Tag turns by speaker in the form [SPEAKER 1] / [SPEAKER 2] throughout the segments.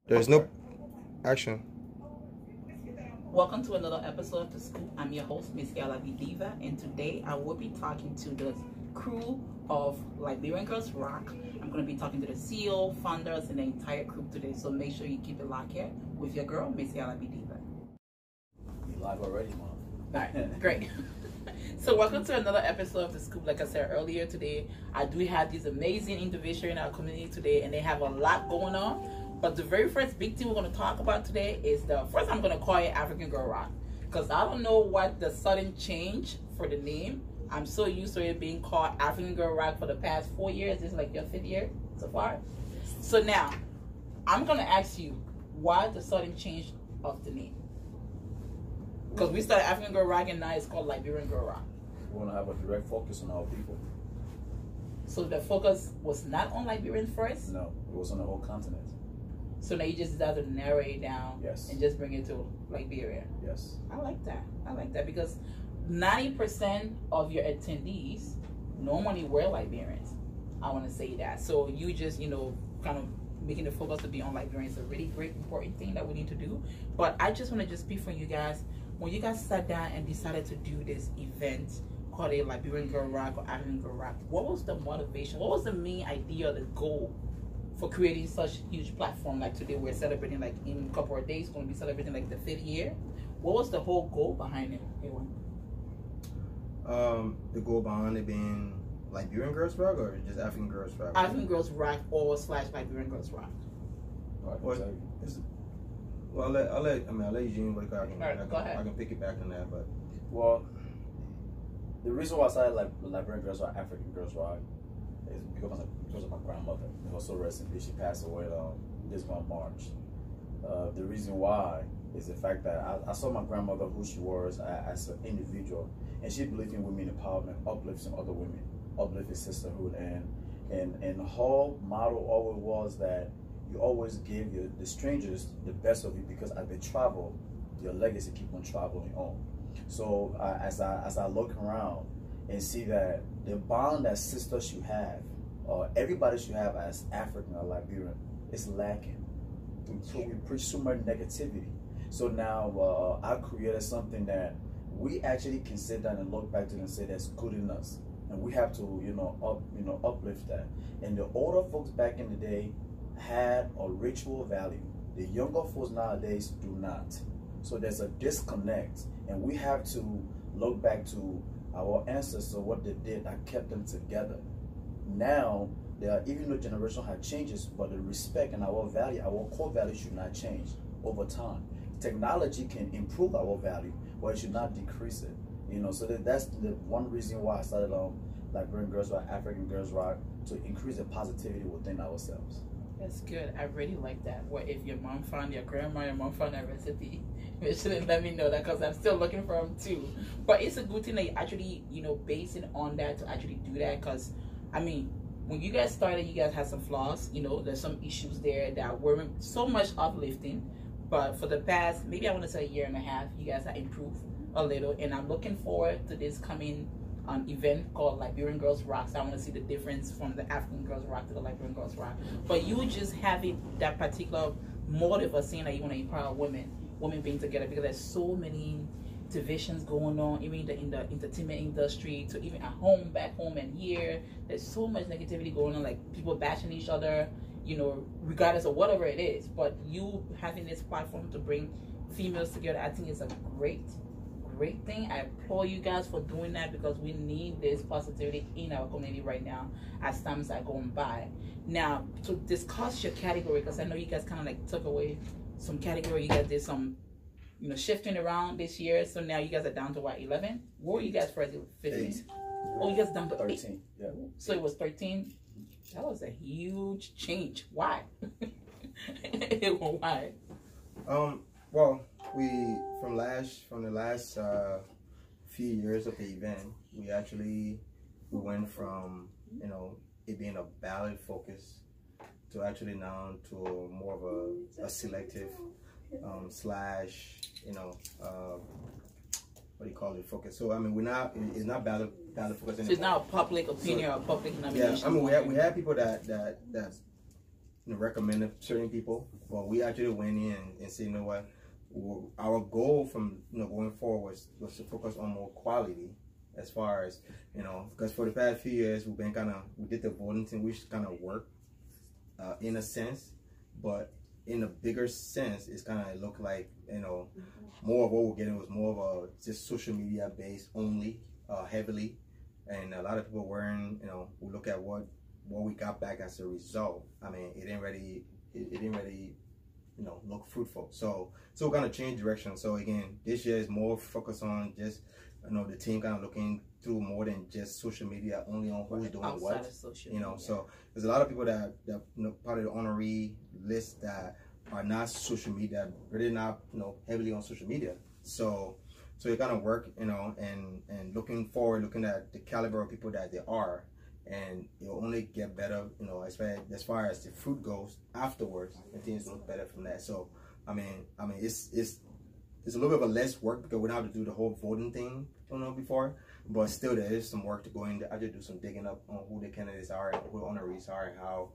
[SPEAKER 1] There's no action.
[SPEAKER 2] Welcome to another episode of The Scoop. I'm your host, Miss Libdiva, and today I will be talking to the crew of Liberian Girls Rock. I'm going to be talking to the CEO, founders, and the entire crew today, so make sure you keep it locked here with your girl, Miss Libdiva.
[SPEAKER 3] We live already, Mom.
[SPEAKER 2] All right, great. So welcome to another episode of The Scoop. Like I said earlier today, I do have these amazing individuals in our community today, and they have a lot going on. But the very first big thing we're going to talk about today is first I'm going to call it African Girl Rock. Because I don't know what the sudden change for the name. I'm so used to it being called African Girl Rock for the past 4 years. This is like your 5th year so far. So now, I'm going to ask you, why the sudden change of the name? Because we started African Girl Rock and now it's called Liberian Girl Rock.
[SPEAKER 3] We want to have a direct focus on our people.
[SPEAKER 2] So the focus was not on Liberian first?
[SPEAKER 3] No, it was on the whole continent.
[SPEAKER 2] So now you just decided to narrow it down,
[SPEAKER 3] yes,
[SPEAKER 2] and just bring it to Liberia.
[SPEAKER 3] Yes.
[SPEAKER 2] I like that. I like that because 90% of your attendees normally were Liberians. I want to say that. So you just, kind of making the focus to be on Liberians is a really great, important thing that we need to do. But I just want to just speak for you guys. When you guys sat down and decided to do this event called a Liberian Girl Rock or African Girl Rock, what was the motivation? What was the main idea, the goal for creating such a huge platform? Like today we're celebrating, like in a couple of days, going to be celebrating like the 5th year. What was the whole goal behind it, Ewan?
[SPEAKER 1] The goal behind it being Liberian Girls Rock or just African Girls Rock?
[SPEAKER 2] African Girls Rock or / Liberian Girls Rock.
[SPEAKER 1] I'll let Eugene work out.
[SPEAKER 2] Go ahead.
[SPEAKER 1] I can pick it back on that, but
[SPEAKER 3] well, the reason why I started Liberian Girls Rock, African Girls Rock, is because of my grandmother. Also, rest in peace. She passed away this month, March. The reason why is the fact that I saw my grandmother, who she was as an individual, and she believed in women empowerment, uplifting other women, uplifting sisterhood, and her motto always was that you always give the strangers the best of you, because as they travel, your legacy keep on traveling on. So as I look around and see that the bond that sisters should have, everybody should have as African or Liberian, is lacking. We preach so much negativity. So now I created something that we actually can sit down and look back to and say that's good in us, and we have to uplift that. And the older folks back in the day had a ritual value. The younger folks nowadays do not. So there's a disconnect, and we have to look back to our ancestors, what they did that kept them together. Now, even though generation had changes, but the respect and our value, our core value should not change over time. Technology can improve our value, but it should not decrease it. So that's the one reason why I started Liberian Girls Rock, African Girls Rock, to increase the positivity within ourselves.
[SPEAKER 2] That's good. I really like that. What if your mom found, your mom found a recipe? You should let me know that, because I'm still looking for them too. But it's a good thing that you actually, base it on that to actually do that. Because, I mean, when you guys started, you guys had some flaws. There's some issues there that weren't so much uplifting. But for the past, maybe I want to say 1.5 years, you guys have improved a little. And I'm looking forward to this coming event called Liberian Girls Rock. So I want to see the difference from the African Girls Rock to the Liberian Girls Rock. But you just having that particular motive of saying that you want to empower women being together, because there's so many divisions going on, even in the entertainment industry, to even at home, back home and here. There's so much negativity going on, like people bashing each other, regardless of whatever it is. But you having this platform to bring females together, I think is a great thing. I applaud you guys for doing that, because we need this positivity in our community right now as times are going by. Now, to discuss your category, because I know you guys kind of like took away some category. You guys did some shifting around this year, so now you guys are down to what, 11? What were you guys first? 15? Oh, you guys down to
[SPEAKER 3] 13.
[SPEAKER 2] 8? Yeah. So it was 13. That was a huge change. Why? Why?
[SPEAKER 1] Well, from the last few years of the event, we went from it being a ballot focus to actually now to more of a selective slash what do you call it, focus. So I mean, it's not ballot focus anymore.
[SPEAKER 2] So it's not a public opinion or public nomination.
[SPEAKER 1] Yeah, I mean we have people that recommend certain people, but we actually went in and said, you know what, our goal from going forward was to focus on more quality, as far as because for the past few years we did the voting thing, which kind of worked in a sense, but in a bigger sense, it's kind of looked like more of what we're getting was more of a just social media based only, heavily, and a lot of people weren't. We look at what we got back as a result. I mean, it didn't really look fruitful. So we're gonna change direction. So again, this year is more focused on just the team kind of looking through more than just social media, only on who's doing
[SPEAKER 2] outside
[SPEAKER 1] what.
[SPEAKER 2] Of social media.
[SPEAKER 1] So there's a lot of people that part of the honoree list that are not social media, really not heavily on social media. So you kind of work and looking forward, looking at the caliber of people that they are, and it'll only get better, as far as the fruit goes afterwards, and things look better from that. So I mean it's a little bit of a less work because we don't have to do the whole voting thing before, but still there is some work to go in. I just do some digging up on who the candidates are and who the honorees are, and how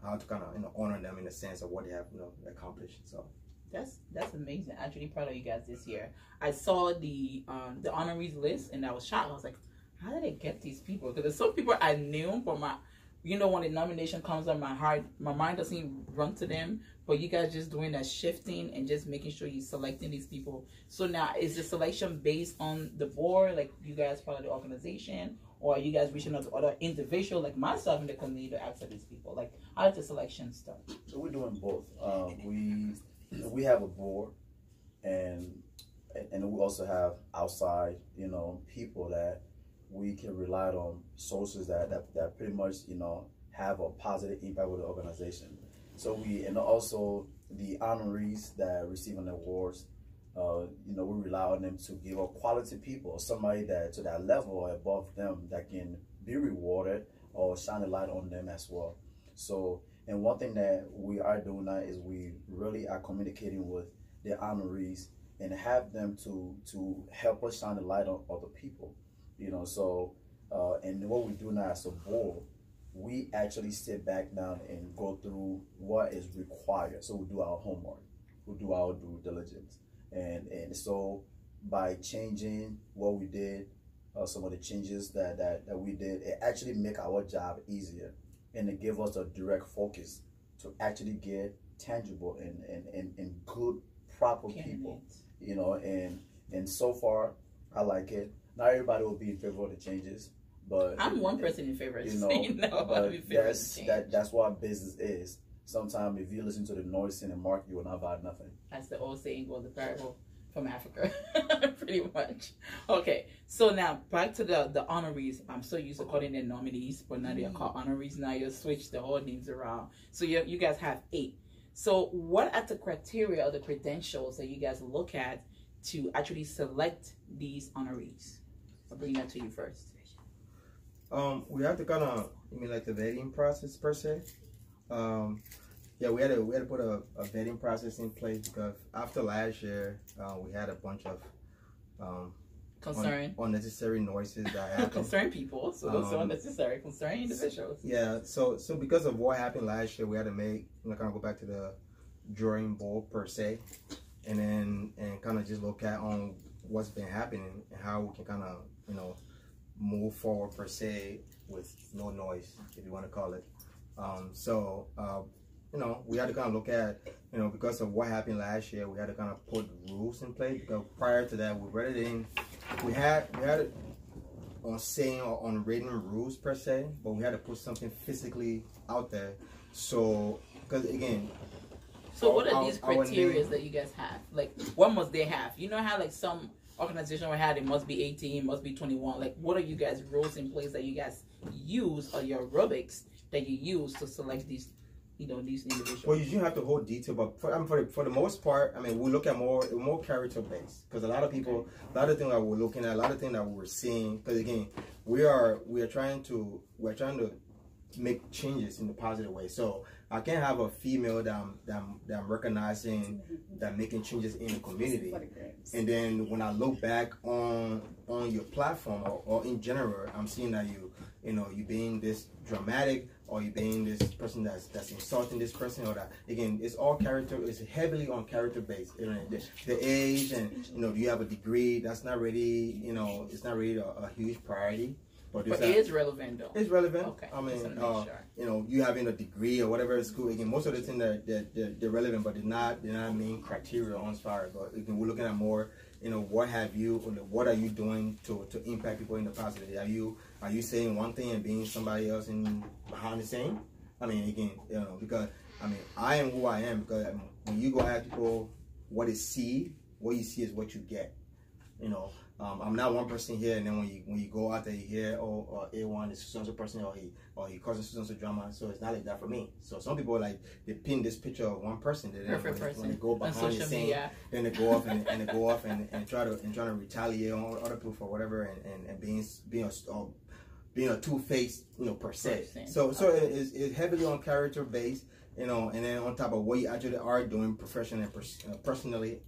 [SPEAKER 1] how to kind of honor them in the sense of what they have accomplished. So
[SPEAKER 2] that's amazing. Actually proud of you guys this year. I saw the honorees list and I was shocked. I was like, how did they get these people? Because there's some people I knew, but when the nomination comes on, my mind doesn't run to them. But you guys just doing that shifting and just making sure you're selecting these people. So now, is the selection based on the board, like you guys part of the organization, or are you guys reaching out to other individuals like myself in the community to access these people? Like, how did the selection start?
[SPEAKER 3] So we're doing both. We have a board, and we also have outside people that we can rely on, sources that pretty much have a positive impact with the organization. So and also the honorees that receive an awards, we rely on them to give up quality people, somebody that to that level or above them that can be rewarded or shine a light on them as well. So, and one thing that we are doing now is we really are communicating with the honorees and have them to help us shine a light on other people. So and what we do now as a board, we actually sit back down and go through what is required. So we do our homework, we do our due diligence, and so by changing what we did, some of the changes that we did, it actually make our job easier, and it give us a direct focus to actually get tangible and good proper people, and so far I like it. Not everybody will be in favor of the changes, but
[SPEAKER 2] I'm one person in favor.
[SPEAKER 3] But that's what business is. Sometimes if you listen to the noise in the market, you will not buy nothing.
[SPEAKER 2] That's the old saying, or the parable from Africa, pretty much. Okay, so now back to the honorees. I'm so used to calling them nominees, but now they're called honorees. Now you switch the whole names around. So you guys have 8. So what are the criteria or the credentials that you guys look at to actually select these honorees? I'll bring that to you first.
[SPEAKER 1] We have to kind of, like the vetting process per se. Yeah, we had to put a vetting process in place because after last year, we had a bunch of unnecessary noises that happened.
[SPEAKER 2] Concerned people, so those are unnecessary. Concerned individuals.
[SPEAKER 1] Yeah, so because of what happened last year, we had to make kind of go back to the drawing board per se, and kind of just look at on what's been happening and how we can kind of move forward per se with no noise, if you want to call it. We had to kind of look at, because of what happened last year, we had to kind of put rules in place. Because prior to that, we had it on saying or on written rules per se, but we had to put something physically out there. So, because again.
[SPEAKER 2] So what are these criteria that you guys have? Like, what must they have? You know how like some organization will have it must be 18, must be 21. Like, what are you guys rules in place that you guys use, or your rubrics that you use to select these, these individuals?
[SPEAKER 1] Well, you do have to hold detail, but for the most part, we look at more character based, because a lot of people, a lot of things that we're looking at, a lot of things that we're seeing, because again, we are trying to make changes in a positive way. So I can't have a female that I'm recognizing that making changes in the community, and then when I look back on your platform or in general, I'm seeing that you being this dramatic, or you being this person that's insulting this person, or that. Again, it's all character. It's heavily on character based. You know, the age, and do you have a degree? That's not really, it's not really a huge priority. But
[SPEAKER 2] it is relevant though.
[SPEAKER 1] It's relevant.
[SPEAKER 2] Okay.
[SPEAKER 1] I mean, you having a degree or whatever at school. Again, most of the things they're relevant, but they're not main criteria on fire. But again, we're looking at more. What have you? What are you doing to impact people in the positive? Are you saying one thing and being somebody else behind the scene? I mean, again, because I am who I am because when you go ask people what you see is what you get. I'm not one person here, and then when you go out there, you hear, A1 is so person, or he causes so drama. So it's not like that for me. So some people they pin this picture of one person. When they go behind the scene, then they go off and try to retaliate on other people for whatever, and being a two-faced, per se. So it's heavily on character based, and then on top of what you actually are doing professionally and personally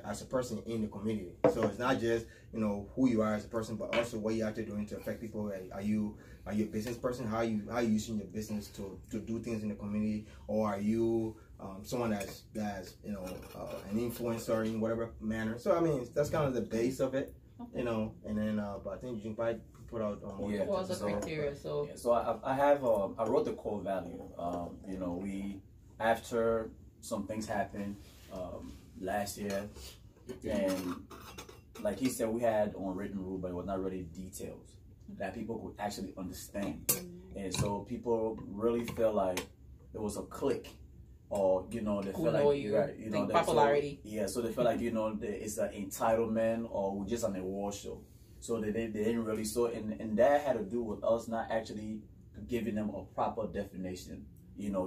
[SPEAKER 1] as a person in the community. So it's not just who you are as a person, but also what you're actually doing to affect people. Are you a business person? How are you using your business to do things in the community, or are you someone that's an influencer in whatever manner? So that's kind of the base of it, and then but I think you can probably put out more.
[SPEAKER 2] What was the criteria? So
[SPEAKER 3] I have I wrote the core value. We after some things happened last year, and like he said, we had on written rule, but it was not really details that people could actually understand. And so people really feel like it was a clique, or they feel like
[SPEAKER 2] popularity.
[SPEAKER 3] So they feel like it's an entitlement, or we're just on a war show. So they didn't really. So and that had to do with us not actually giving them a proper definition.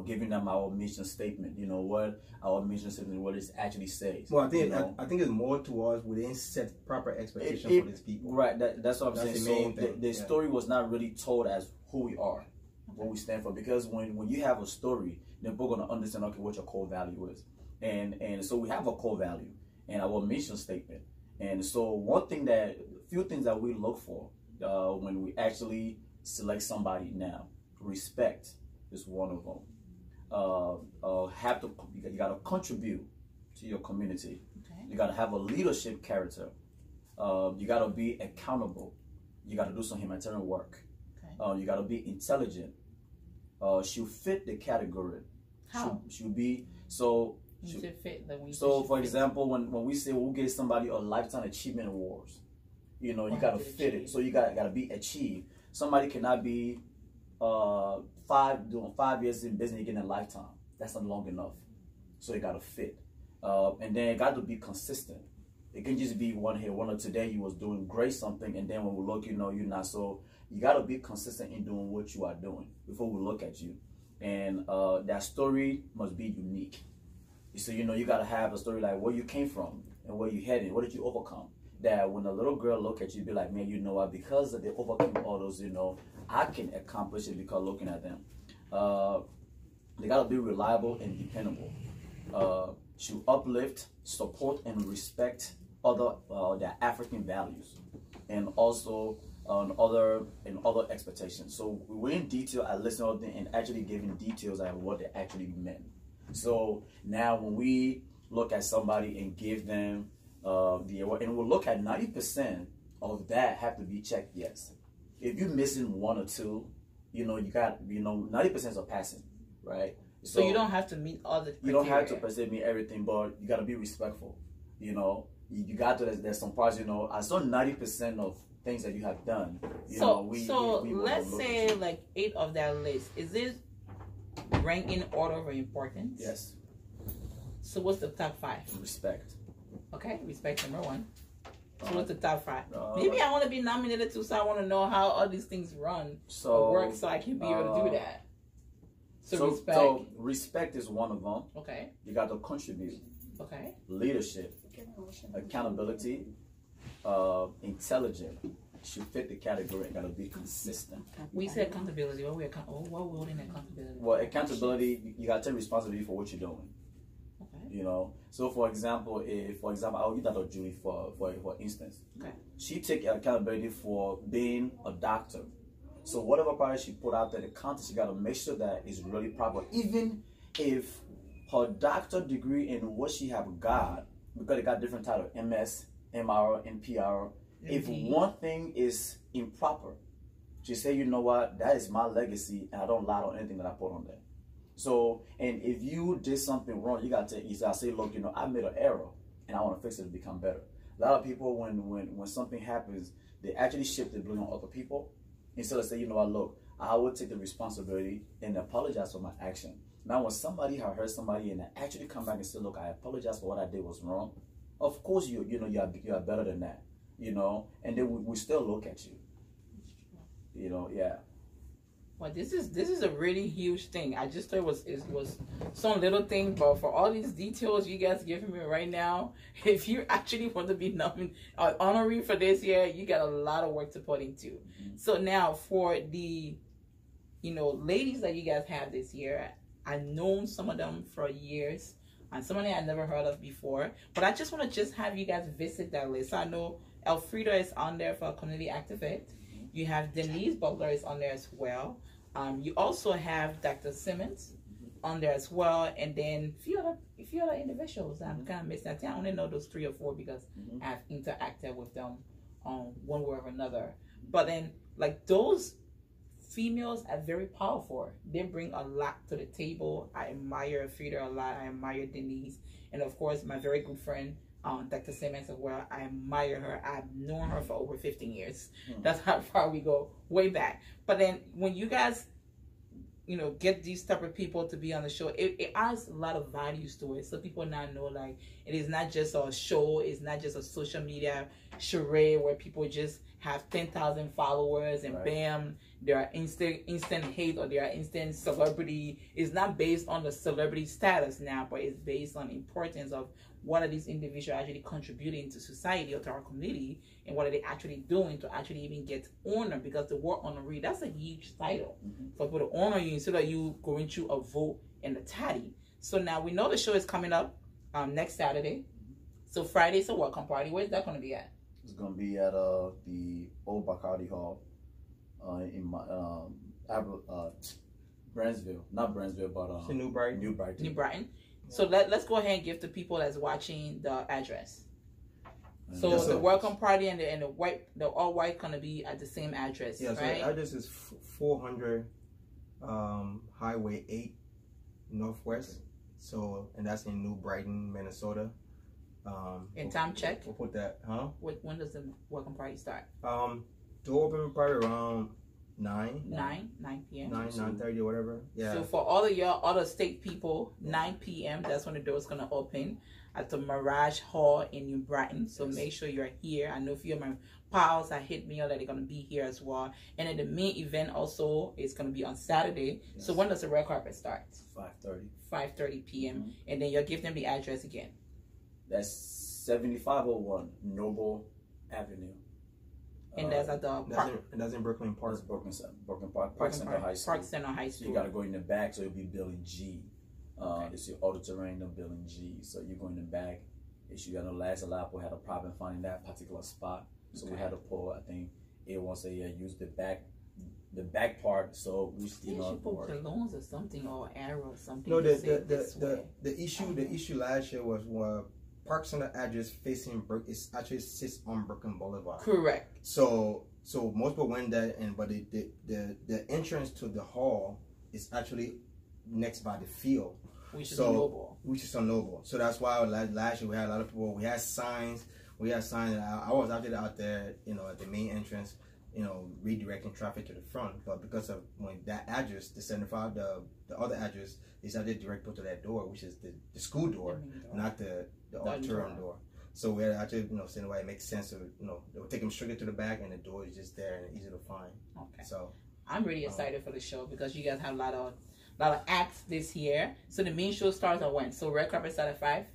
[SPEAKER 3] Giving them our mission statement. What our mission statement, what it actually says.
[SPEAKER 1] Well, I think it's more towards we didn't set proper expectations for these people.
[SPEAKER 3] Right. That's what I'm saying.
[SPEAKER 1] The main thing.
[SPEAKER 3] The story was not really told as who we are, what we stand for. Because when you have a story, then people are gonna understand what your core value is, and so we have a core value and our mission statement. And so few things that we look for when we actually select somebody now, respect is one of them. You got to contribute to your community.
[SPEAKER 2] Okay.
[SPEAKER 3] You got to have a leadership character. You got to be accountable. You got to do some humanitarian work. Okay. You got to be intelligent. She'll fit the category.
[SPEAKER 2] How?
[SPEAKER 3] She'll be so. So, for example, when we say we'll give somebody a lifetime achievement awards, you got to fit it. So you got to be achieved. Somebody cannot be doing 5 years in business, getting a lifetime. That's not long enough. So you gotta fit. And then it got to be consistent. It can just be one or today you was doing great something, and then when we look, you're not. So you gotta be consistent in doing what you are doing before we look at you. And that story must be unique. So you gotta have a story like where you came from and where you headed, what did you overcome? That when a little girl look at you, be like, man, what? Because they overcame all those, I can accomplish it because looking at them. They gotta be reliable and dependable. To uplift, support, and respect their African values, and also other expectations. So we went in detail. I listened to them and actually giving details of what they actually meant. So now when we look at somebody and give them the award, and we'll look at 90% of that have to be checked yes. If you're missing one or two, you got 90% are passing, right?
[SPEAKER 2] So you don't have to meet all the criteria.
[SPEAKER 3] You don't have to per se meet everything, but you got to be respectful. You got to. There's some parts. I saw 90% of things that you have done.
[SPEAKER 2] Let's say like 8 of that list. Is this ranked in order of importance?
[SPEAKER 3] Yes.
[SPEAKER 2] So what's the top 5?
[SPEAKER 3] Respect.
[SPEAKER 2] Okay, respect number 1. So what's the top 5? Maybe I want to be nominated too, so I want to know how all these things run or work, so I can be able to do that. So
[SPEAKER 3] respect is one of them.
[SPEAKER 2] Okay.
[SPEAKER 3] You got to contribute.
[SPEAKER 2] Okay.
[SPEAKER 3] Leadership, accountability, intelligent. Should fit the category. Got to be consistent.
[SPEAKER 2] We say accountability. What we holding accountability?
[SPEAKER 3] Well, accountability, you got to take responsibility for what you're doing. Okay. So for example, I'll use that of Julie for instance.
[SPEAKER 2] Okay.
[SPEAKER 3] She take accountability for being a doctor. So whatever product she put out there, the content, she got to make sure that is really proper. Even if her doctor degree in what she have got, because they got different title, MS, MR, NPR. If one thing is improper, she say, you know what, that is my legacy, and I don't lie on anything that I put on there. So, and if you did something wrong, you got to say, look, you know, I made an error, and I want to fix it to become better. A lot of people, when something happens, they actually shift the blame on other people instead of saying, you know what, look, I will take the responsibility and apologize for my action. Now, when somebody has hurt somebody and they actually come back and say, look, I apologize for what I did was wrong, of course you are better than that, you know, and then we still look at you, you know, yeah.
[SPEAKER 2] Well, this is a really huge thing. I just thought it was some little thing, but for all these details you guys giving me right now, if you actually want to be honorary for this year, you got a lot of work to put into. So now for the, you know, ladies that you guys have this year, I've known some of them for years, and some of them I never heard of before. But I just want to have you guys visit that list. I know Elfrida is on there for community activist. You have Denise Butler is on there as well. You also have Dr. Simmons on there as well, and then a few other individuals. I'm kind of missing. I think I only know those 3 or 4 because I've interacted with them on one way or another. But then, like, those females are very powerful. They bring a lot to the table. I admire Frida a lot. I admire Denise, and of course, my very good friend Dr. Simmons as well. I admire her. I've known her for over 15 years. That's how far we go, way back. But then when you guys, you know, get these type of people to be on the show, it adds a lot of values to it. So people now know, like, it is not just a show. It's not just a social media charade where people just have 10,000 followers and bam, they are instant hate or they are instant celebrity. It's not based on the celebrity status now, but it's based on importance of what are these individuals actually contributing to society or to our community, and what are they actually doing to actually even get honored, because the word honoree, that's a huge title for people to honor you instead of you going through a vote and a tally. So now we know the show is coming up next Saturday. So Friday's a welcome party. Where's that going to be at?
[SPEAKER 3] It's going to be at the old Bacardi Hall in Brandsville. Not Brandsville, but
[SPEAKER 1] New Brighton.
[SPEAKER 3] New Brighton.
[SPEAKER 2] So let's go ahead and give the people that's watching the address. So the welcome party and the all white gonna be at the same address, right? So the
[SPEAKER 1] address is 400 Highway 8 Northwest. So, and that's in New Brighton, Minnesota.
[SPEAKER 2] And time check.
[SPEAKER 1] We'll put that, huh?
[SPEAKER 2] When does the welcome party start?
[SPEAKER 1] The open party around 9 p.m. 9:30 or whatever. Yeah.
[SPEAKER 2] So for all of y'all other state people, 9 p.m. that's when the door's gonna open at the Mirage Hall in New Brighton. So make sure you're here. I know a few of my pals that hit me up that they're gonna be here as well. And then the main event also is gonna be on Saturday. Yes. So when does the red carpet start?
[SPEAKER 3] 5:30.
[SPEAKER 2] 5:30 p.m. And then you'll give them the address again.
[SPEAKER 3] That's 7501 Noble Avenue.
[SPEAKER 2] And that's at the park.
[SPEAKER 1] And that's in Brooklyn Park.
[SPEAKER 3] That's Brooklyn Park. Park Center High School.
[SPEAKER 2] Park Center High School.
[SPEAKER 3] So you got to go in the back, so it'll be building G. It's your auditorium of building G. So you go in the back. You got to last a lot. People had a problem finding that particular spot. So we had to pull, I think, everyone say, use the back part. So we
[SPEAKER 2] should put balloons or something, or arrow or something.
[SPEAKER 1] No, the issue last year was Park Center address facing it actually sits on Brooklyn Boulevard.
[SPEAKER 2] Correct.
[SPEAKER 1] So most people went there, but the entrance to the hall is actually next by the field,
[SPEAKER 2] which is Noble.
[SPEAKER 1] So that's why last year we had a lot of people. We had signs. I was actually out there, at the main entrance, redirecting traffic to the front. But because of when that address, the 75, the other address is actually direct to that door, which is the school door, not the auditorium door. So we had actually, saying why it makes sense to, they would take them straight to the back, and the door is just there and easy to find.
[SPEAKER 2] Okay.
[SPEAKER 1] So
[SPEAKER 2] I'm really excited for the show because you guys have a lot of acts this year. So the main show starts at when? So red carpet starts at 5,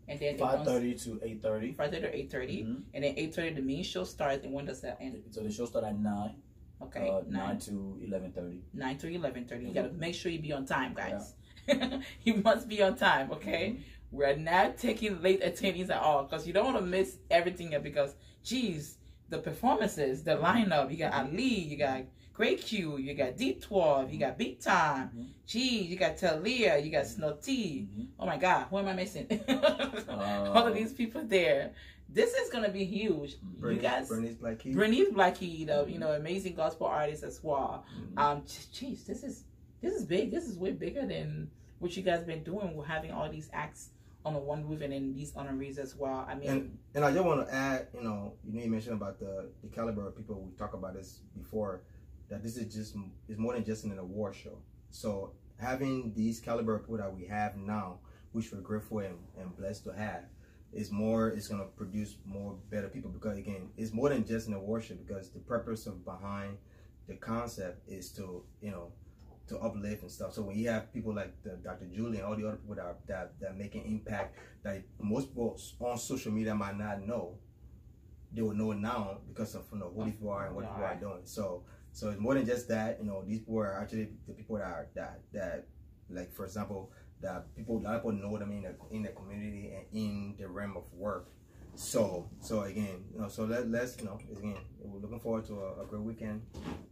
[SPEAKER 2] and then
[SPEAKER 3] 5:30 to 8:30.
[SPEAKER 2] 5:30 to 8:30, and then 8:30 the main show starts. And when does that end?
[SPEAKER 3] So the show starts at 9.
[SPEAKER 2] Okay,
[SPEAKER 3] 9 to 11:30.
[SPEAKER 2] 9 to 11:30. You gotta make sure you be on time, guys. Yeah. You must be on time. Okay. We're not taking late attendees at all because you don't want to miss everything here because, geez, the performances, the lineup. You got Ali, you got Great Q, you got D12, you got Big Time, G, you got Talia, you got Snotty. Oh my God, who am I missing? All of these people there. This is gonna be huge. You guys,
[SPEAKER 1] Bernice Blackheath,
[SPEAKER 2] you know, amazing gospel artist as well. Jeez, this is big. This is way bigger than what you guys been doing. We're having all these acts on the one roof and then these honorees as well. I mean,
[SPEAKER 1] and I just want to add, you mentioned about the caliber of people. We talked about this before, that this is more than just an award show. So having these caliber of people that we have now, which we're grateful and blessed to have, it's going to produce more better people, because again, it's more than just an award show, because the purpose behind the concept is to, to uplift and stuff. So when you have people like Dr. Julie and all the other people that make an impact that most people on social media might not know, they will know now because of who these people are and what people are doing. So it's more than just that. These people are actually the people that like, for example, that a lot of people know them in the community and in the realm of work. So again, so let's again, we're looking forward to a great weekend.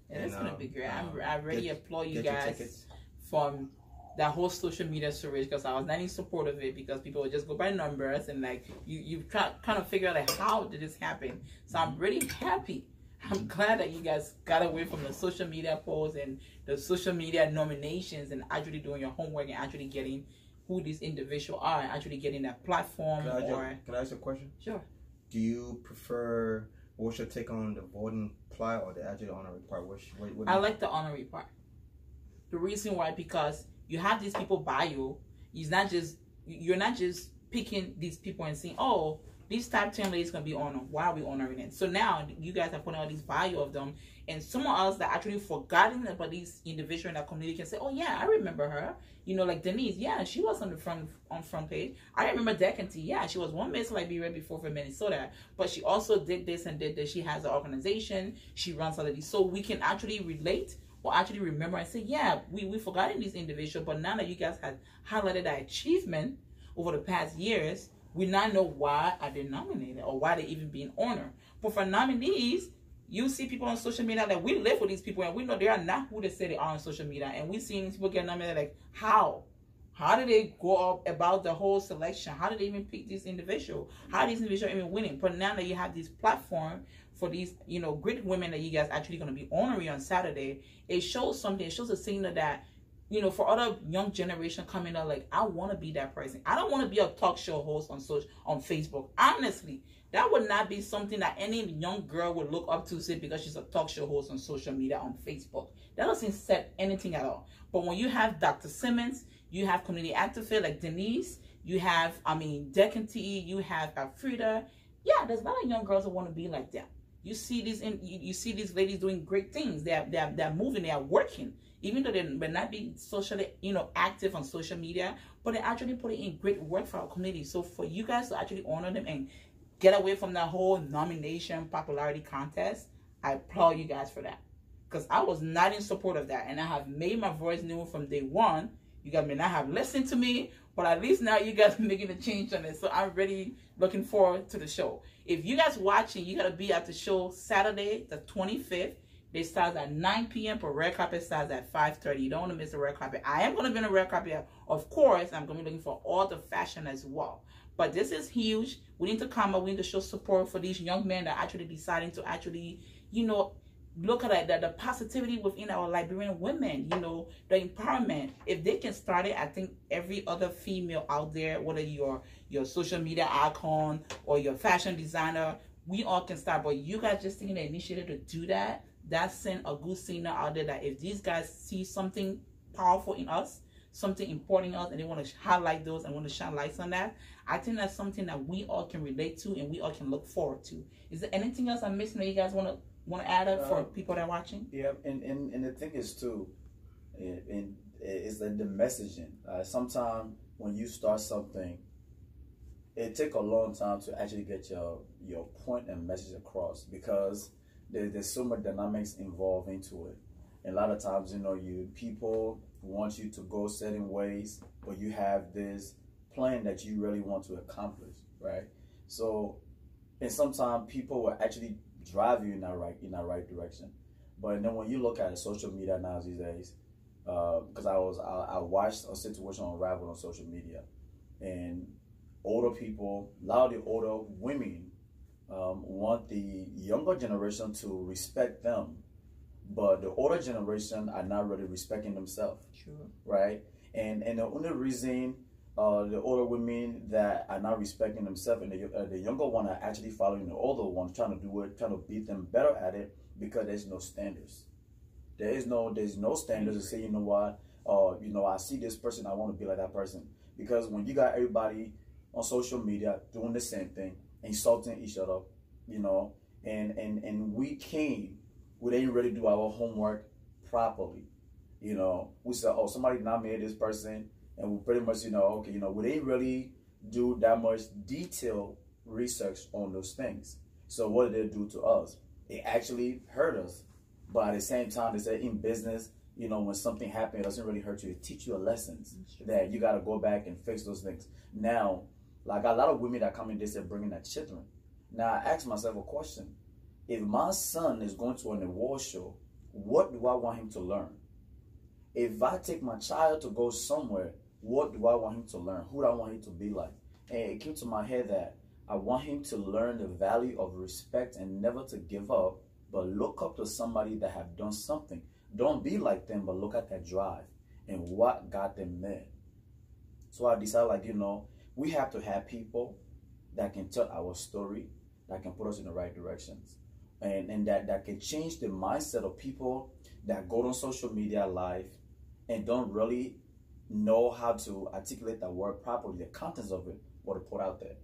[SPEAKER 2] And it's gonna be great. I really applaud you guys from that whole social media story, because I was not in support of it, because people would just go by numbers and like you kind of figure out like, how did this happen. So I'm really happy. I'm glad that you guys got away from the social media posts and the social media nominations and actually doing your homework and actually getting who these individuals are and actually getting that platform.
[SPEAKER 1] Can I ask you a question?
[SPEAKER 2] Sure.
[SPEAKER 1] Do you prefer, what's your take on the voting part or the actual honorary part? What
[SPEAKER 2] I like the honorary part. The reason why, because you have these people by you. You're not just picking these people and saying, oh, these top 10 ladies gonna be honored. Why are we honoring it? So now you guys are putting all these value of them, and someone else that actually forgotten about these individuals in that community can say, oh yeah, I remember her. Like Denise, yeah, she was on the front page. I remember Decanty, yeah, she was one Miss Liberia before for Minnesota, but she also did this and did this. She has an organization, she runs all of these. So we can actually relate or actually remember and say, yeah, we forgotten these individuals, but now that you guys have highlighted that achievement over the past years, we now know why are they nominated or why they even being honored. But for nominees, you see people on social media that we live with these people and we know they are not who they say they are on social media, and we see people get nominated like, how did they go up about the whole selection? How did they even pick this individual? How are these individuals even winning? But now that you have this platform for these great women that you guys actually going to be honoring on Saturday, it shows something. It shows a signal that for other young generation coming up, like, I want to be that person. I don't want to be a talk show host on Facebook. Honestly, that would not be something that any young girl would look up to, say, because she's a talk show host on social media on Facebook. That doesn't set anything at all. But when you have Dr. Simmons, you have community activists like Denise, you have, Decanty, you have Frida. Yeah, there's a lot of young girls that want to be like that. You see these ladies doing great things. They're moving, they are working. Even though they may not be socially, active on social media, but they're actually putting in great work for our community. So for you guys to actually honor them and get away from that whole nomination popularity contest, I applaud you guys for that. Because I was not in support of that, and I have made my voice known from day one. You guys may not have listened to me, but at least now you guys are making a change on it. So I'm really looking forward to the show. If you guys watching, you got to be at the show Saturday, the 25th. They start at 9 p.m. but red carpet starts at 5:30. You don't want to miss the red carpet. I am going to be in a red carpet. Of course, I'm going to be looking for all the fashion as well. But this is huge. We need to come up. We need to show support for these young men that are actually deciding to actually, look at the positivity within our Liberian women, the empowerment. If they can start it, I think every other female out there, whether you're your social media icon or your fashion designer, we all can start. But you guys just taking the initiative to do that, that sent a good signal out there that if these guys see something powerful in us, something important in us, and they want to highlight those and want to shine lights on that, I think that's something that we all can relate to and we all can look forward to. Is there anything else I'm missing that you guys want to add up for people that are watching?
[SPEAKER 3] Yeah, and the thing is too, is the messaging. Sometimes when you start something, it takes a long time to actually get your point and message across, because there's so much dynamics involved into it. And a lot of times, people want you to go certain ways, but you have this plan that you really want to accomplish, right? So, and sometimes people will actually drive you in that right direction. But then when you look at social media now these days, because I watched a situation unravel on social media, and older people, a lot of the older women want the younger generation to respect them, but the older generation are not really respecting themselves.
[SPEAKER 2] Sure.
[SPEAKER 3] Right? And the only reason the older women that are not respecting themselves and the younger one are actually following the older one, trying to do it, trying to beat them better at it, because there's no standards. There's no standards to say, you know what, I see this person, I want to be like that person. Because when you got everybody on social media doing the same thing, insulting each other, and we didn't really do our homework properly. We said, oh, somebody nominated this person, and we pretty much, we didn't really do that much detailed research on those things. So what did it do to us? It actually hurt us. But at the same time, they say in business, when something happens, it doesn't really hurt you. It teaches you lessons that you got to go back and fix those things. Now, like a lot of women that come in, they say bringing their children. Now, I ask myself a question. If my son is going to an award show, what do I want him to learn? If I take my child to go somewhere, what do I want him to learn? Who do I want him to be like? And it came to my head that I want him to learn the value of respect and never to give up, but look up to somebody that have done something. Don't be like them, but look at their drive and what got them there. So I decided, we have to have people that can tell our story, that can put us in the right directions. And that can change the mindset of people that go on social media live and don't really know how to articulate that word properly, the contents of it, what to put out there,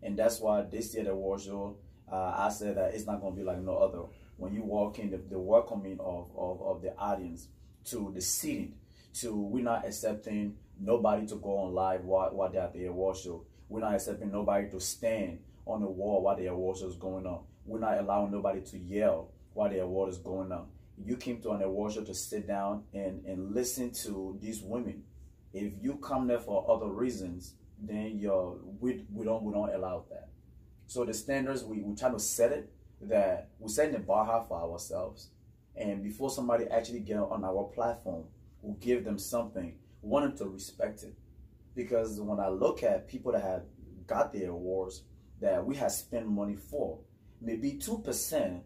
[SPEAKER 3] And that's why this year the award show, I said that it's not going to be like no other. When you walk in, the welcoming of the audience, to the seating, to we're not accepting nobody to go on live while they're at the award show. We're not accepting nobody to stand on the wall while the award show is going on. We're not allowing nobody to yell while the award is going on. You came to an award show to sit down and listen to these women. If you come there for other reasons, then we don't allow that. So the standards, we try to set it, that we're setting the bar high for ourselves. And before somebody actually get on our platform, we'll give them something, we want them to respect it. Because when I look at people that have got the awards that we have spent money for, maybe 2%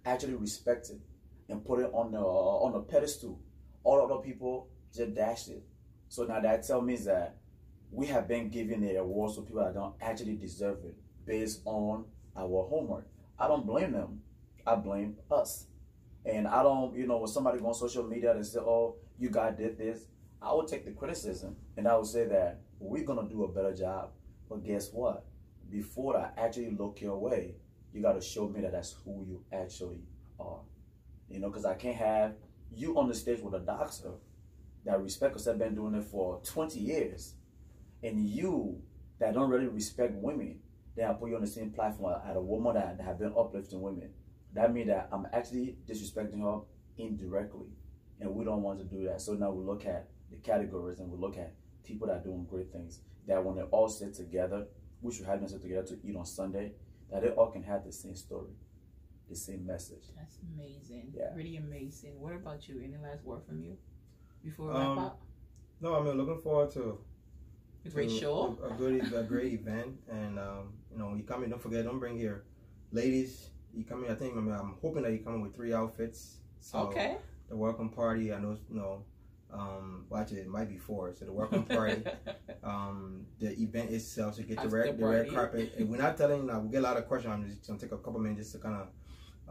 [SPEAKER 3] actually respect it and put it on a pedestal. All other people just dashed it. So now that tells me that we have been giving the awards to people that don't actually deserve it based on our homework. I don't blame them. I blame us. And I don't, when somebody goes on social media and say, oh, you guys did this, I would take the criticism and I would say that we're going to do a better job. But guess what? Before I actually look your way, you got to show me that that's who you actually are. Because I can't have you on the stage with a doctor that respect us, that been doing it for 20 years, and you that don't really respect women, then I put you on the same platform as a woman that have been uplifting women. That means that I'm actually disrespecting her indirectly, and we don't want to do that. So now we look at the categories and we look at people that are doing great things, that when they all sit together, we should have them sit together to eat on Sunday, that they all can have the same story, the same message.
[SPEAKER 2] That's amazing.
[SPEAKER 3] Yeah.
[SPEAKER 2] Really amazing. What about you? Any last word from you before we wrap up?
[SPEAKER 1] No, I'm looking forward to
[SPEAKER 2] a great show,
[SPEAKER 1] a great event, and when you come in, don't bring your ladies. You come in, I'm hoping that you come in with 3 outfits. So
[SPEAKER 2] okay.
[SPEAKER 1] The welcome party, I know, watch it might be 4. So the welcome party, the event itself, so get the red carpet. And we're not telling, we get a lot of questions. I'm just gonna take a couple minutes just to kind of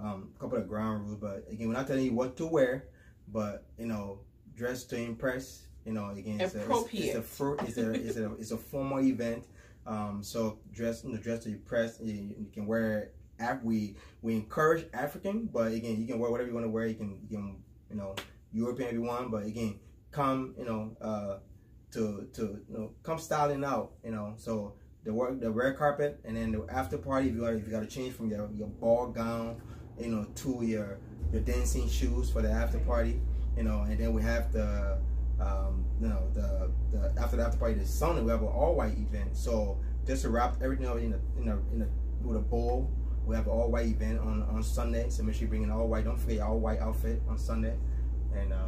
[SPEAKER 1] a couple of ground rules. But again, we're not telling you what to wear, but dress to impress. Again, it's a formal event. So dress to impress. You can wear. We encourage African, but again, you can wear whatever you want to wear. You can European if you want, but again, come come styling out. So the red carpet, and then the after party. If you got to change from your ball gown, to your dancing shoes for the after party. And then we have the after the after party this Sunday we have an all white event. So just to wrap everything up with a bowl We have an all white event on Sunday, so make sure you bring an all white. Don't forget your all white outfit on Sunday. And I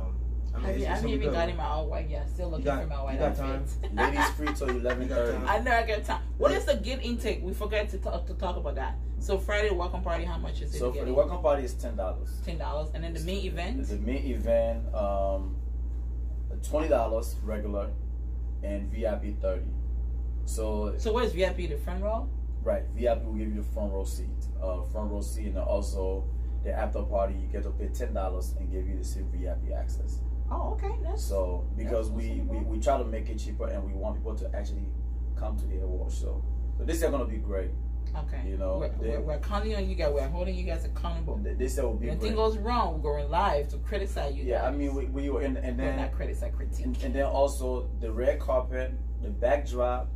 [SPEAKER 2] haven't even got in my all white yet. Still looking for my white outfit.
[SPEAKER 3] Ladies free till 11:30.
[SPEAKER 2] I know I got time. What is the get intake? We forgot to talk about that. So Friday welcome party, how much is it?
[SPEAKER 3] So for the welcome party is $10.
[SPEAKER 2] $10, and then the main event.
[SPEAKER 3] The main event, $20 regular, and VIP $30. So
[SPEAKER 2] where's VIP? The front row?
[SPEAKER 3] Right, VIP will give you the front row seat, and then also the after party you get to pay $10 and give you the same VIP access.
[SPEAKER 2] Oh, okay.
[SPEAKER 3] So because we try to make it cheaper and we want people to actually come to the award show. So this is gonna be great.
[SPEAKER 2] Okay.
[SPEAKER 3] You know,
[SPEAKER 2] we're counting on you guys. We're holding you guys accountable.
[SPEAKER 3] This will be.
[SPEAKER 2] If anything goes wrong, we're going live to criticize you.
[SPEAKER 3] Yeah,
[SPEAKER 2] guys.
[SPEAKER 3] I mean we were and then
[SPEAKER 2] not criticize, critique.
[SPEAKER 3] And then also the red carpet, the backdrop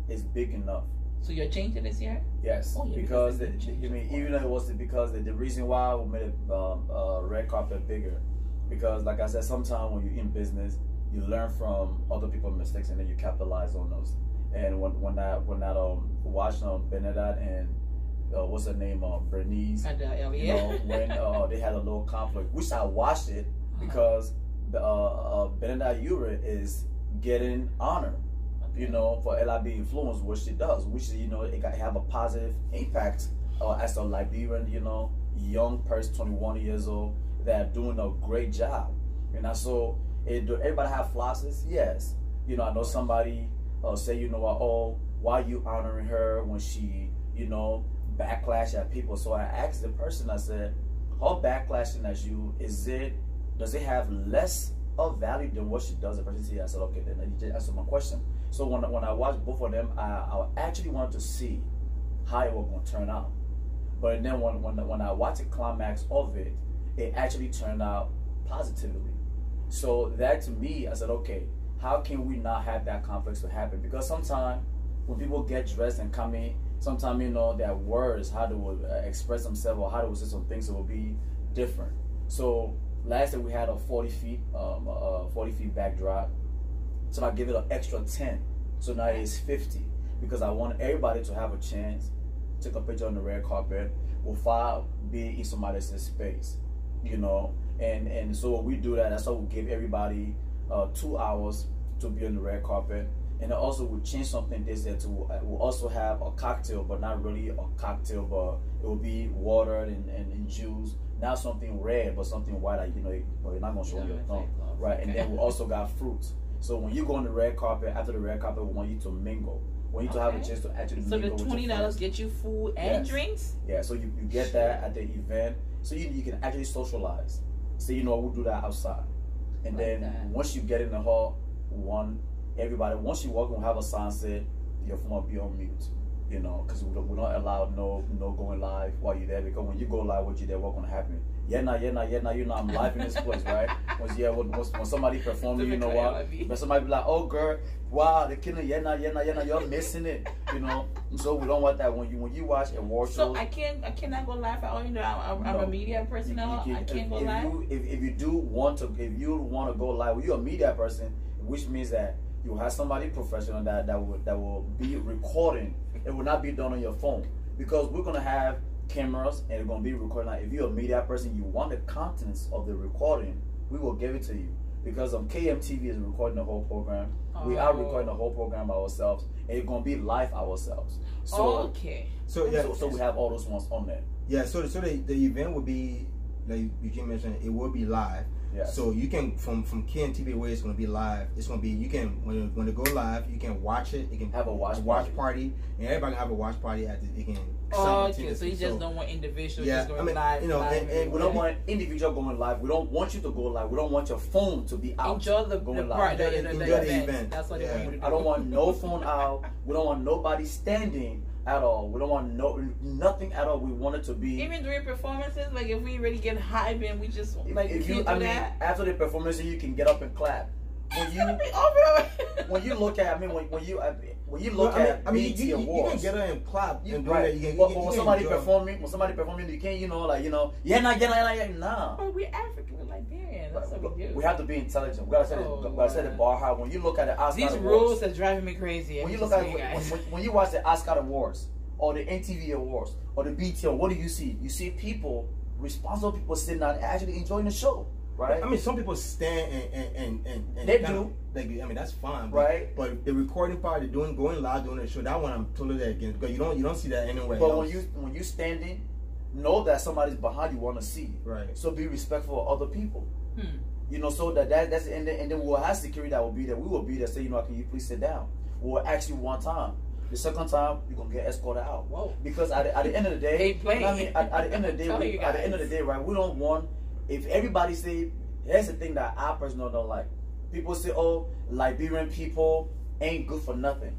[SPEAKER 3] is big enough.
[SPEAKER 2] So you're changing this year?
[SPEAKER 3] Yes,
[SPEAKER 2] yeah,
[SPEAKER 3] because even though it was because the reason why we made a red carpet bigger, because like I said, sometimes when you're in business, you learn from other people's mistakes and then you capitalize on those. And when I watched Benedette and what's her name, Bernice, you know, when they had a little conflict, which I watched it because Benedette Ure is getting honor. You know, for LIB influence, what she does, which is, you know, it have a positive impact as a Liberian, you know, young person, 21 years old, that are doing a great job. And so, do everybody have flosses? Yes. You know, I know somebody say, you know, oh, why are you honoring her when she, you know, backlash at people? So I asked the person, I said, her backlashing at you, does it have less of value than what she does? The person said, I said, okay, then you just answer my question. So when I watched both of them, I actually wanted to see how it was going to turn out. But then when I watched the climax of it, it actually turned out positively. So that to me, I said, okay, how can we not have that conflict to happen? Because sometimes when people get dressed and come in, sometimes, you know, their words, how to express themselves or how to say some things, it will be different. So last year we had a 40 feet backdrop. So I give it an extra 10. So now it's 50 because I want everybody to have a chance to take a picture on the red carpet without being in somebody else's space, you know. And so when we do that, that's why we give everybody 2 hours to be on the red carpet. And also we change something this year to we'll also have a cocktail, but not really a cocktail, but it will be water and juice. Not something red, but something white, like, you know, but you're not gonna show your thumb, right? And then we also got fruits. So when you go on the red carpet, after the red carpet, we want you to mingle. We want you to have a chance to actually mingle.
[SPEAKER 2] So the $20 get you food and drinks?
[SPEAKER 3] Yeah, so you get that at the event. So you can actually socialize. So, you know, we'll do that outside. And then once you get in the hall, once you walk, we'll have a sign said, your phone will be on mute. You know, because we don't allow no going live while you're there, because when you go live, what you're there, what's gonna happen? You know, I'm live in this place, right? When somebody performing, you know what? But somebody be like, oh girl, wow, the kid, you're missing it, you know. So we don't want that when you watch award shows.
[SPEAKER 2] So I cannot go live at all. You know, I'm a media person. I can't go live.
[SPEAKER 3] If you want to go live, well, you're a media person, which means that you have somebody professional that will be recording. It will not be done on your phone, because we're gonna have cameras and it's gonna be recording. Like, if you're a media person, you want the contents of the recording, we will give it to you, because KMTV is recording the whole program. We are recording the whole program ourselves, and it's gonna be live ourselves. So
[SPEAKER 2] so
[SPEAKER 3] we have all those ones on there.
[SPEAKER 1] Yeah. So the event will be, like Eugene mentioned, it will be live.
[SPEAKER 3] Yes.
[SPEAKER 1] So you can from KMTV where it's going to be live. It's going to be, you can when it go live, you can watch it. You can
[SPEAKER 3] have a watch
[SPEAKER 1] party, and everybody can have a watch party at the. You can.
[SPEAKER 2] Okay, so you just don't want individuals just going live.
[SPEAKER 1] You know,
[SPEAKER 3] and we don't want an individual going live. We don't want you to go live. We don't want your phone to be out.
[SPEAKER 2] Enjoy the part, enjoy the event. That's what they want you to do.
[SPEAKER 3] I don't want no phone out. We don't want nobody standing at all. We don't want nothing at all. We want it to be,
[SPEAKER 2] even during performances, like if we really get hype and we just like, if you do that
[SPEAKER 3] after the performance, you can get up and clap. When you look at, when you look at BET Awards,
[SPEAKER 1] you can get up and clap.
[SPEAKER 3] When somebody performing, you can't, nah.
[SPEAKER 2] But we're African, we're Liberian. That's what we do.
[SPEAKER 3] We have to be intelligent. We gotta set the bar high. When you look at the Oscar
[SPEAKER 2] These
[SPEAKER 3] Awards,
[SPEAKER 2] rules are driving me crazy.
[SPEAKER 3] When you look at when you watch the Oscar Awards, or the NTV Awards or the BT, what do you see? You see people, responsible people sitting down and actually enjoying the show, right?
[SPEAKER 1] I mean, some people stand and
[SPEAKER 3] they do.
[SPEAKER 1] I mean, that's fine,
[SPEAKER 3] right?
[SPEAKER 1] But the recording part, going live, doing the show, that one I'm totally against, because you don't see that anywhere
[SPEAKER 3] but
[SPEAKER 1] else.
[SPEAKER 3] when you standing, know that somebody's behind you want to see,
[SPEAKER 1] right?
[SPEAKER 3] So be respectful of other people. You know, so that's and then we'll have security that will be there. We will be there. Say, you know, can you please sit down? We'll ask you one time. The second time, you're gonna get escorted out.
[SPEAKER 2] Whoa.
[SPEAKER 3] Because at the end of the day,
[SPEAKER 2] you know what
[SPEAKER 3] I mean, at the end of the day, at the end of the day, right? We don't want, if everybody say, here's the thing that I personally don't like. People say, oh, Liberian people ain't good for nothing.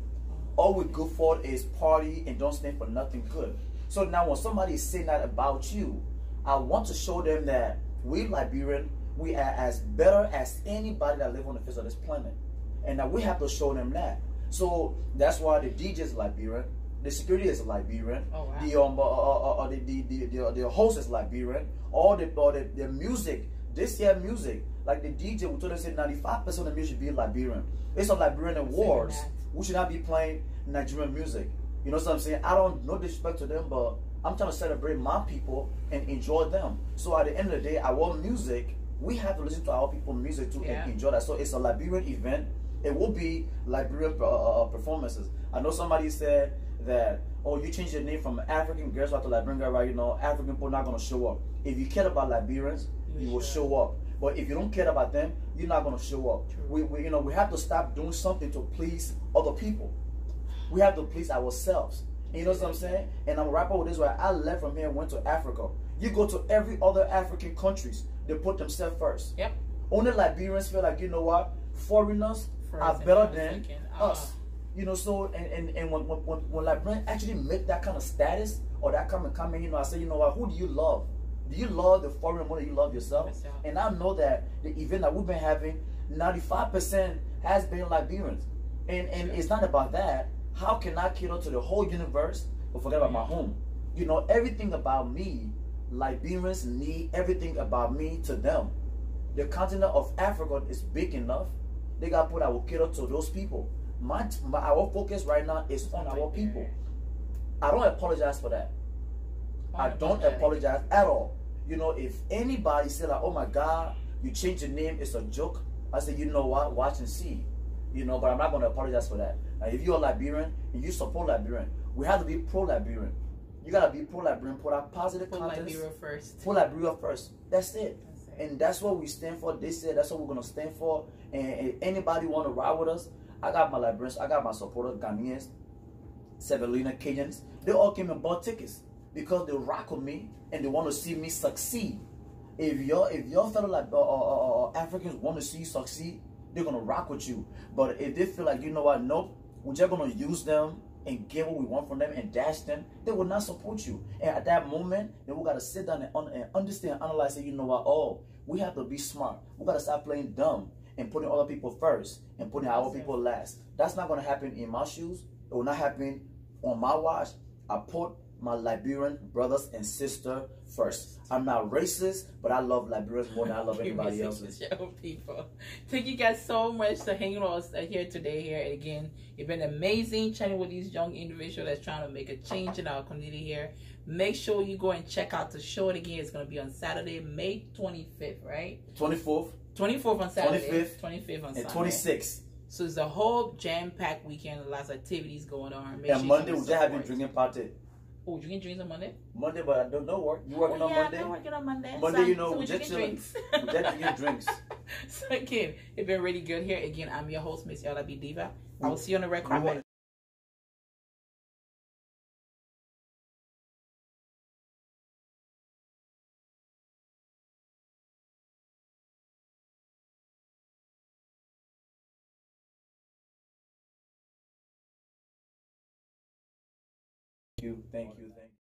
[SPEAKER 3] All we're good for is party and don't stand for nothing good. So now when somebody is saying that about you, I want to show them that we Liberian, we are as better as anybody that live on the face of this planet. And that we have to show them that. So that's why the DJ is Liberian, the security is Liberian, the host is Liberian, all the music, this year music, like the DJ, we told us 95% of the music be Liberian. It's a Liberian awards. We should not be playing Nigerian music. You know what I'm saying? I don't, no disrespect to them, but I'm trying to celebrate my people and enjoy them. So at the end of the day, our music, we have to listen to our people's music too and enjoy that. So it's a Liberian event. It will be Liberian performances. I know somebody said that, oh, you changed your name from African Girls Rock to Liberian Girls Rock, you know, African people not going to show up. If you care about Liberians, you will show up. But if you don't care about them, you're not going to show up. You know, we have to stop doing something to please other people. We have to please ourselves. You know what I'm saying? And I'm a rapper with this, where I left from here and went to Africa. You go to every other African countries, they put themselves first.
[SPEAKER 2] Yep.
[SPEAKER 3] Only Liberians feel like, you know what, foreigners are better than us. You know, so and when Liberians actually make that kind of status or that kind of comment, you know, I say, you know what, who do you love? Do you love the foreign more than you love yourself? And I know that the event that we've been having, 95% has been Liberians. And it's not about that. How can I cater to the whole universe but forget about my home? You know, everything about me, Liberians need everything about me to them. The continent of Africa is big enough. They got put our cater to those people. Our focus right now is on our people. I don't apologize for that. I don't apologize at all. You know, if anybody say like, oh my God, you changed your name, it's a joke, I say, you know what, watch and see. You know, but I'm not going to apologize for that. If you're a Liberian and you support Liberian, we have to be pro-Liberian. You got to be pro-Liberian, put out positive content. Put Liberia first. Put Liberia first. That's it. And that's what we stand for. They said that's what we're going to stand for. And if anybody want to ride with us, I got my Liberians, I got my supporters, Ghanaians, Severina, Kenyans. They all came and bought tickets because they rock with me and they want to see me succeed. If your fellow like Africans want to see you succeed, they're gonna rock with you. But if they feel like, you know what, nope, we're just gonna use them and get what we want from them and dash them, they will not support you. And at that moment, then we gotta sit down and understand, analyze, and you know what, oh, we have to be smart. We gotta stop playing dumb and putting other people first and putting our people last. That's not gonna happen in my shoes. It will not happen on my watch. I put my Liberian brothers and sisters first. I'm not racist, but I love Liberians more than I love anybody else.
[SPEAKER 2] People, thank you guys so much for hanging with us here today. Here and again, you've been amazing chatting with these young individuals that's trying to make a change in our community here. Make sure you go and check out the show. Again, it's going to be on Saturday, May 25th, right?
[SPEAKER 3] 24th.
[SPEAKER 2] 24th on Saturday.
[SPEAKER 3] 25th
[SPEAKER 2] on
[SPEAKER 3] and
[SPEAKER 2] Sunday.
[SPEAKER 3] 26th.
[SPEAKER 2] So it's a whole jam-packed weekend. Lots of activities going on.
[SPEAKER 3] And Monday, we just have a drinking party.
[SPEAKER 2] Oh, you can drinks on Monday?
[SPEAKER 3] Monday, but I don't know work. You working on Monday?
[SPEAKER 2] I'm working on Monday.
[SPEAKER 3] Monday, you know,
[SPEAKER 2] so
[SPEAKER 3] we just drinks. We just drinking drinks.
[SPEAKER 2] So again, it's been really good here. Again, I'm your host, Miss Libdiva. I will see you on the red carpet.
[SPEAKER 3] Thank you.